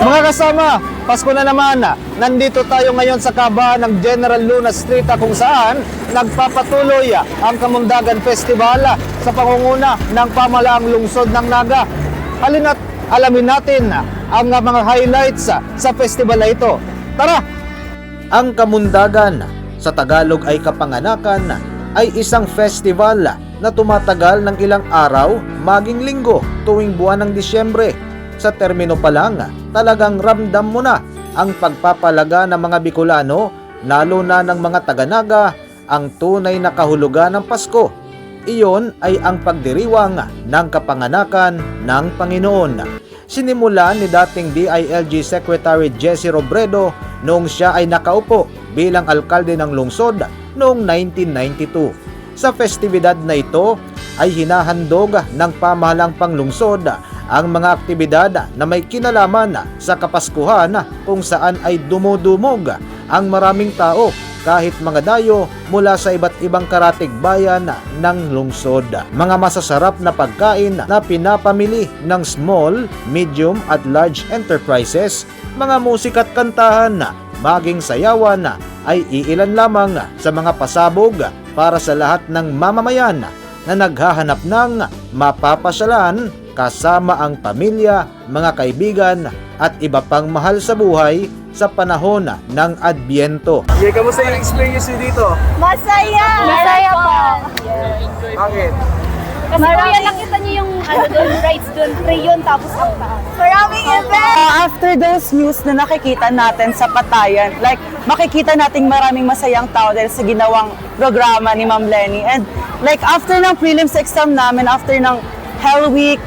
Mga kasama, Pasko na naman. Nandito tayo ngayon sa kabahan ng General Luna Street kung saan nagpapatuloy ang Kamundagan Festival sa pangunguna ng pamahalaang lungsod ng Naga. Halina't alamin natin ang mga highlights sa festival na ito. Tara! Ang Kamundagan, sa Tagalog ay kapanganakan, ay isang festival na tumatagal ng ilang araw, maging linggo, tuwing buwan ng Disyembre. Sa termino pa lang, talagang ramdam mo na ang pagpapalaga ng mga Bicolano, lalo na ng mga taga-Naga, ang tunay na kahulugan ng Pasko. Iyon ay ang pagdiriwang ng kapanganakan ng Panginoon. Sinimula ni dating DILG Secretary Jesse Robredo noong siya ay nakaupo bilang alkalde ng lungsod noong 1992. Sa festibidad na ito ay hinahandog ng pamahalang panglungsod ang mga aktibidad na may kinalaman sa Kapaskuhan kung saan ay dumudumog ang maraming tao kahit mga dayo mula sa iba't ibang karatig bayan ng lungsod. Mga masasarap na pagkain na pinapamili ng small, medium at large enterprises, mga musika at kantahan, maging sayawan ay iilan lamang sa mga pasabog para sa lahat ng mamamayan na naghahanap ng mapapasyalan kasama ang pamilya, mga kaibigan at iba pang mahal sa buhay sa panahon ng Adbyento. Yeah, kamusta yung experience niyo dito? Masaya! Masaya po! Bakit? Kasi kuya, nakita niyo yung doon, rides doon, free yun, tapos ang taas. Maraming event! After those news na nakikita natin sa Patayan, like makikita nating maraming masayang tao dahil sa ginawang programa ni Ma'am Lenny. And like after ng prelims exam namin, after ng Hell Week,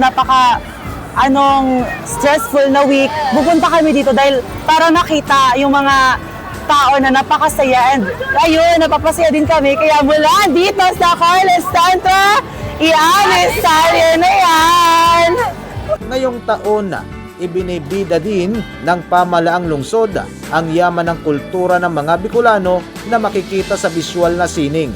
stressful na week, pupunta kami dito dahil para nakita yung mga tao na napakasaya. And ayun, napapasaya din kami. Kaya mula dito sa Carlos Santo, i-anisarya na yan! Ngayong taon, ibinibida din ng pamahalaang lungsod ang yaman ng kultura ng mga Bicolano na makikita sa visual na sining.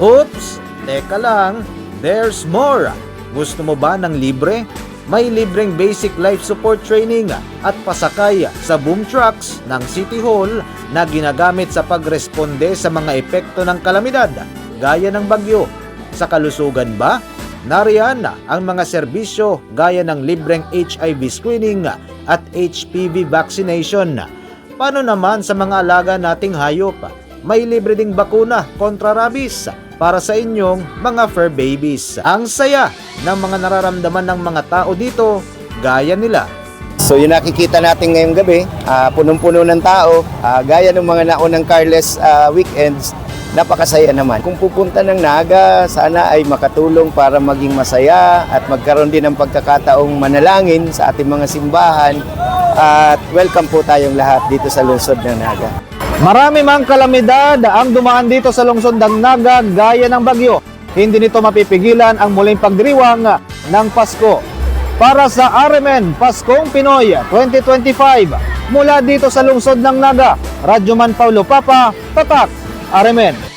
Oops! Teka lang, there's more! Gusto mo ba ng libre? May libreng basic life support training at pasakay sa boom trucks ng City Hall na ginagamit sa pagresponde sa mga epekto ng kalamidad gaya ng bagyo. Sa kalusugan ba? Nariyan ang mga serbisyo gaya ng libreng HIV screening at HPV vaccination. Paano naman sa mga alaga nating hayop? May libre ding bakuna kontra rabies para sa inyong mga fur babies. Ang saya ng mga nararamdaman ng mga tao dito, gaya nila. So yung nakikita natin ngayong gabi, punong-puno ng tao, gaya ng mga naunang Carles weekends, napakasaya naman. Kung pupunta ng Naga, sana ay makatulong para maging masaya at magkaroon din ng pagkakataong manalangin sa ating mga simbahan. At welcome po tayong lahat dito sa lungsod ng Naga. Marami mang kalamidad ang dumaan dito sa lungsod ng Naga gaya ng bagyo. Hindi nito mapipigilan ang muling pagdiriwang ng Pasko. Para sa RMN Paskong Pinoy 2025, mula dito sa lungsod ng Naga, Radyo Man Paulo Papa, Tatak, RMN.